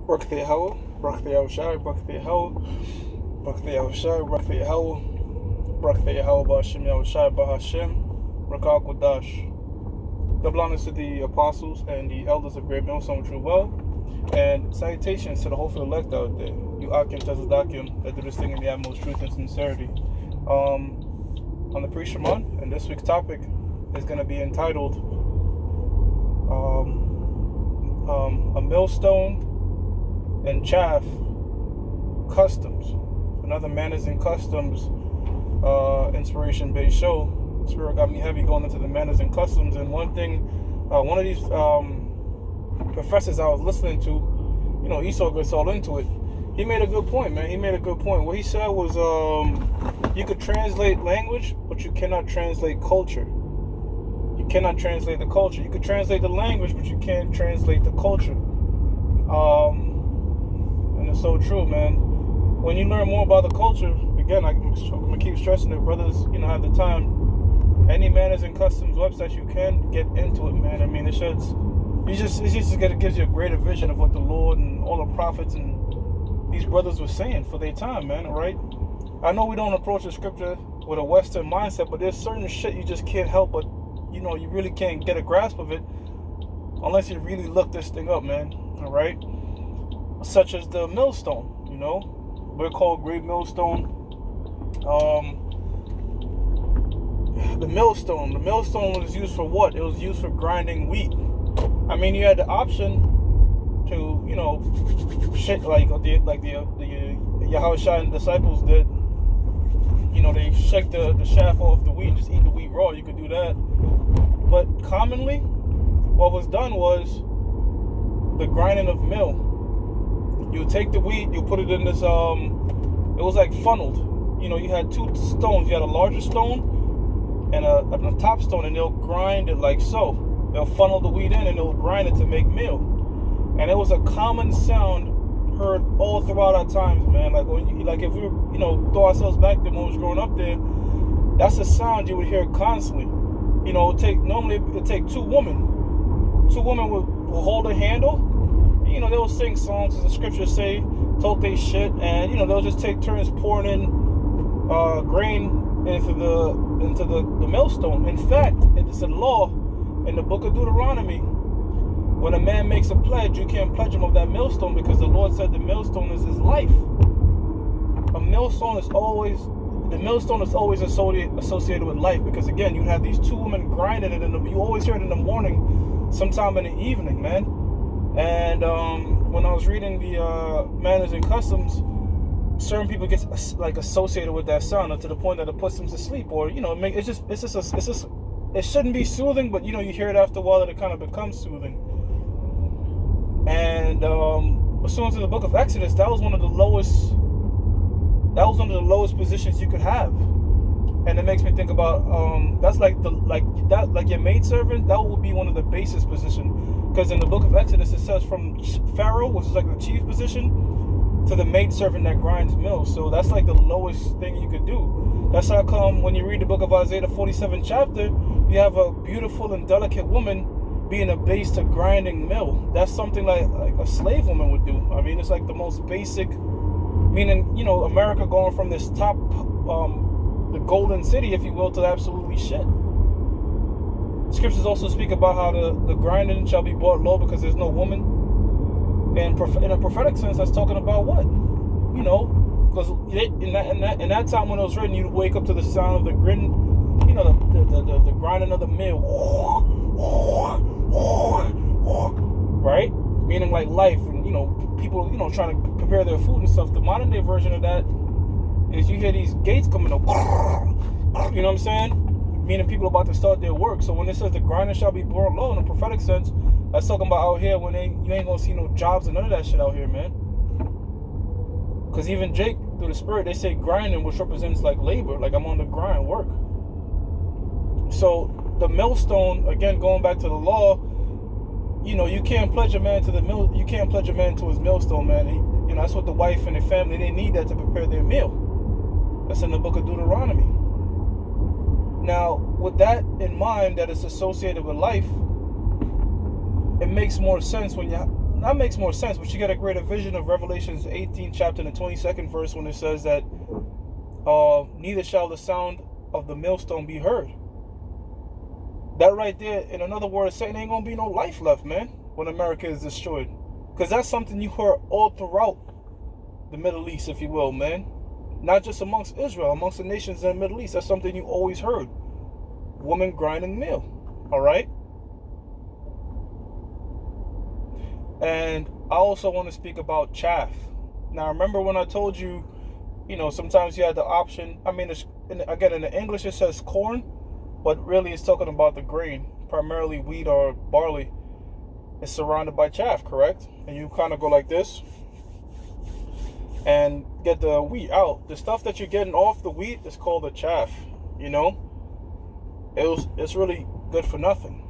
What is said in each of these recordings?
Barakatah Yahweh, Barakatah Yahushai, Barakatah Yahweh, Barakatah Yahushai, Barakatah Yahweh, Barakatah Yahweh, Ba'ashem Yahushai, Ba'ashem, Rakal Kodash. Double honors to the apostles and the elders of Great Millstones, true well, and salutations to the hopeful elect out there. You Akim Tezadakim that do this thing in the utmost truth and sincerity. On the pre-Shemon, and this week's topic is going to be entitled a Millstone and Chaff Customs. Another Manners and Customs inspiration-based show. Spirit got me heavy going into the Manners and Customs, and one thing, one of these professors I was listening to, Esau gets all into it. He made a good point, man. He made a good point. What he said was, you could translate language, but you cannot translate culture. You cannot translate the culture. You could translate the language, but you can't translate the culture. And it's so true, man. When you learn more about the culture, again, I'm gonna keep stressing it, brothers. Have the time. Any Manners and Customs websites you can get into it, man. I mean, it gives you a greater vision of what the Lord and all the prophets and these brothers were saying for their time, man. All right. I know we don't approach the scripture with a Western mindset, but there's certain shit you just can't help but, you really can't get a grasp of it unless you really look this thing up, man. All right. Such as the millstone, we're called Great Millstone. The millstone was used for what? It was used for grinding wheat. I mean, you had the option to, shit like the Yahushua and disciples did. They shake the chaff off the wheat and just eat the wheat raw. You could do that. But commonly, what was done was the grinding of mill. You take the wheat, you put it in this, it was like funneled. You had two stones. You had a larger stone and a top stone, and they'll grind it like so. They'll funnel the wheat in and they'll grind it to make meal. And it was a common sound heard all throughout our times, man. Like if we throw ourselves back then when we was growing up there, that's a sound you would hear constantly. Normally it'd take two women. Two women will hold a handle. They'll sing songs, as the scriptures say, told they shit, and they'll just take turns pouring in grain into the millstone. In fact, it's a law in the book of Deuteronomy. When a man makes a pledge, you can't pledge him of that millstone, because the Lord said the millstone is his life. The millstone is always associated with life, because again, you have these two women grinding it, and you always hear it in the morning, sometime in the evening, man. And when I was reading the Manners and Customs, certain people get associated with that sound to the point that it puts them to sleep, or it shouldn't be soothing, but you hear it after a while that it kind of becomes soothing. And pursuant to the book of Exodus, that was one of the lowest positions you could have. And it makes me think about that's like your maidservant. That would be one of the basest positions, because in the book of Exodus it says from Pharaoh, which is like the chief position, to the maidservant that grinds mills. So that's like the lowest thing you could do. That's how come when you read the book of Isaiah, the 47th chapter, you have a beautiful and delicate woman being abased to grinding mill. That's something like a slave woman would do. I mean, it's like the most basic, meaning, America going from this top, the golden city, if you will, to absolutely shit. Scriptures also speak about how the grinding shall be brought low because there's no woman. And in a prophetic sense, that's talking about what? Because in that time when it was written, you'd wake up to the sound of the grin, the grinding of the mill. Right? Meaning like life, and people trying to prepare their food and stuff. The modern day version of that is you hear these gates coming up. You know what I'm saying? Meaning people are about to start their work. So when it says the grinding shall be brought low, in a prophetic sense, that's talking about out here when you ain't gonna see no jobs and none of that shit out here, man. Because even Jake, through the spirit, they say grinding, which represents like labor, like I'm on the grind, work. So the millstone, again, going back to the law, you can't pledge a man to the mill. You can't pledge a man to his millstone, man. That's what the wife and the family, they need that to prepare their meal. That's in the book of Deuteronomy. Now, with that in mind, that it's associated with life, it makes more sense when that makes more sense, but you get a greater vision of Revelations 18 chapter and the 22nd verse when it says that neither shall the sound of the millstone be heard. That right there, in another word, saying ain't gonna be no life left, man, when America is destroyed. Because that's something you heard all throughout the Middle East, if you will, man. Not just amongst Israel, amongst the nations in the Middle East. That's something you always heard. Women grinding meal. All right? And I also want to speak about chaff. Now, remember when I told you, sometimes you had the option. I mean, again, in the English it says corn, but really it's talking about the grain, primarily wheat or barley. It's surrounded by chaff, correct? And you kind of go like this and get the wheat out. The stuff that you're getting off the wheat is called the chaff, It's really good for nothing,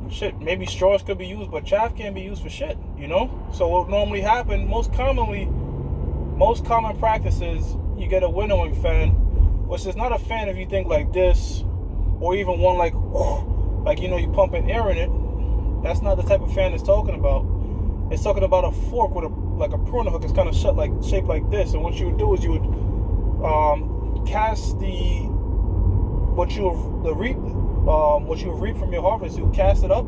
Shit, maybe straws could be used, but chaff can't be used for shit, So what normally happen, most common practices, you get a winnowing fan, which is not a fan if you think like this, or even one like you pumping air in it. That's not the type of fan it's talking about. It's talking about a fork with a pruner hook. It's kind of shaped like this. And what you would do is you would cast what you have reaped from your harvest. You cast it up,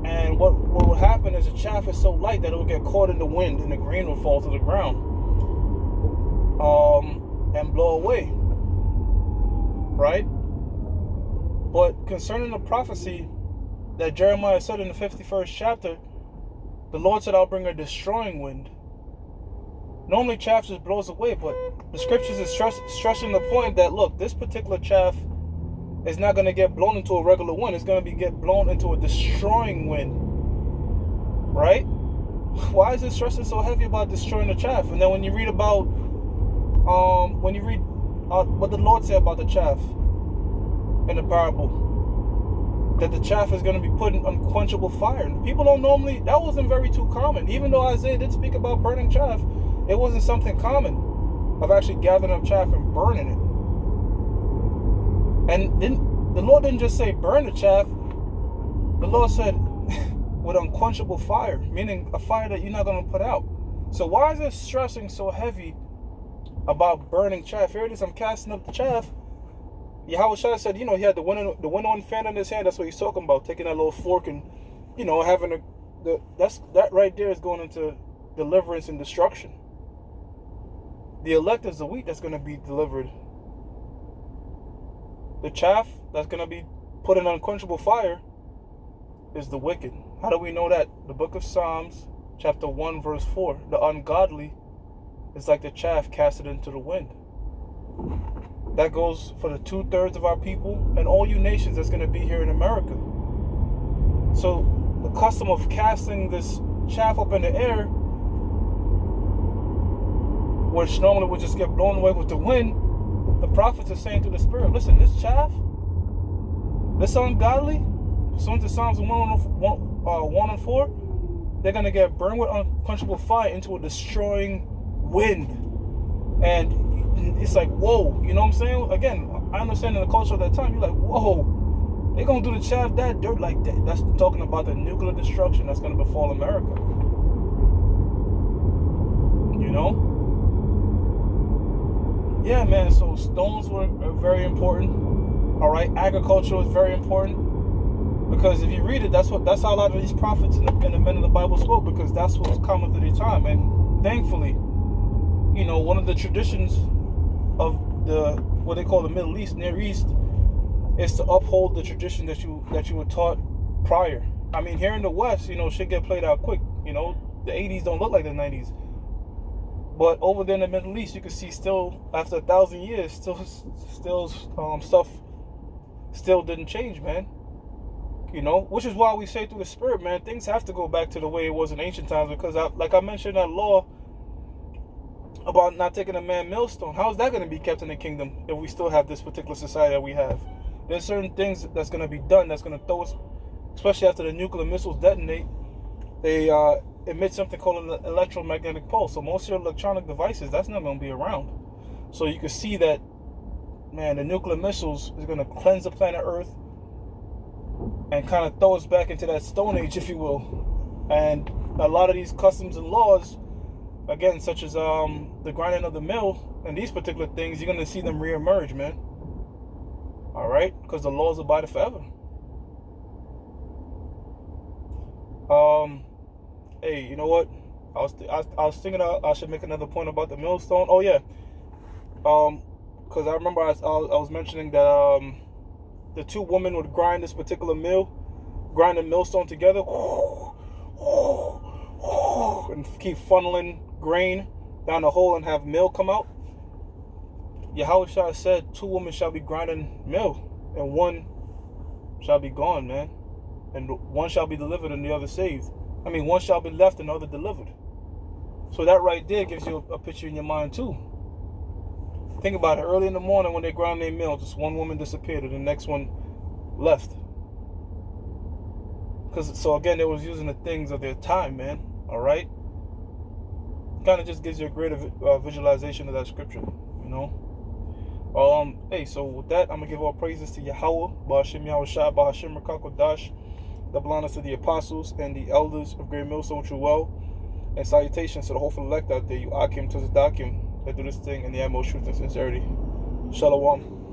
and what would happen is the chaff is so light that it will get caught in the wind, and the grain will fall to the ground and blow away. Right? But concerning the prophecy that Jeremiah said in the 51st chapter, the Lord said, I'll bring a destroying wind. Normally chaff just blows away, but the scriptures is stressing the point that, look, this particular chaff is not going to get blown into a regular wind. It's going to get blown into a destroying wind. Right? Why is it stressing so heavy about destroying the chaff? And then when you read about, what the Lord said about the chaff in the parable, that the chaff is going to be put in unquenchable fire. And people don't normally, that wasn't very too common. Even though Isaiah did speak about burning chaff, it wasn't something common of actually gathering up chaff and burning it. And the Lord didn't just say burn the chaff. The Lord said with unquenchable fire, meaning a fire that you're not going to put out. So why is it stressing so heavy about burning chaff? Here it is, I'm casting up the chaff. Yahushua said, he had the winnowing fan in his hand. That's what he's talking about, taking that little fork and, having that right there is going into deliverance and destruction. The elect is the wheat that's going to be delivered. The chaff that's going to be put in unquenchable fire is the wicked. How do we know that? The book of Psalms, chapter 1, verse 4. The ungodly is like the chaff casted into the wind. That goes for the 2/3 of our people and all you nations that's going to be here in America. So the custom of casting this chaff up in the air, which normally would just get blown away with the wind, the prophets are saying through the Spirit, listen, this chaff, this ungodly, according to Psalms 1 and 4, they're going to get burned with unquenchable fire into a destroying wind. And it's like, whoa, you know what I'm saying? Again, I understand in the culture of that time, you're like, whoa, they're going to do the chaff that dirt like that. That's talking about the nuclear destruction that's going to befall America. Yeah, man, so stones were very important. All right, agriculture was very important. Because if you read it, that's how a lot of these prophets and the men of the Bible spoke, because that's what was common to their time. And thankfully, one of the traditions of what they call the Middle East, Near East, is to uphold the tradition that you were taught prior. I mean, here in the West, shit get played out quick. The 80s don't look like the 90s. But over there in the Middle East, you can see still, after 1,000 years, still stuff still didn't change, man. Which is why we say through the Spirit, man, things have to go back to the way it was in ancient times. Because, like I mentioned, that law about not taking a man millstone, how is that going to be kept in the kingdom if we still have this particular society that we have? There's certain things that's going to be done that's going to throw us, especially after the nuclear missiles detonate, they emit something called an electromagnetic pulse. So most of your electronic devices, that's not going to be around. So you can see that, man, the nuclear missiles is going to cleanse the planet Earth, and kind of throw us back into that Stone Age, if you will. And a lot of these customs and laws, again, such as the grinding of the mill and these particular things, you're going to see them reemerge, man. All right? Because the laws abide forever. Hey, you know what? I was thinking I should make another point about the millstone. Oh, yeah. Because I remember I was mentioning that the two women would grind this particular mill, grind the millstone together, and keep funneling grain down the hole and have mill come out. Yahweh said 2 women shall be grinding mill, and one shall be gone, man. And one shall be delivered and the other saved. I mean, one shall be left and the other delivered. So that right there gives you a picture in your mind too. Think about it. Early in the morning when they ground their mill, just one woman disappeared and the next one left. So again, they was using the things of their time, man. All right? Kind of just gives you a greater visualization of that scripture, you know? Hey, so with that, I'm going to give all praises to Yahweh, Ba'ashem Yahweh Shai, Ba'ashem Rakakodash, the blindness of the apostles and the elders of Great Millstone True Well, and salutations to the hopeful elect out there, you Akim to the Dakim, that do this thing in the utmost truth and sincerity. Shalom.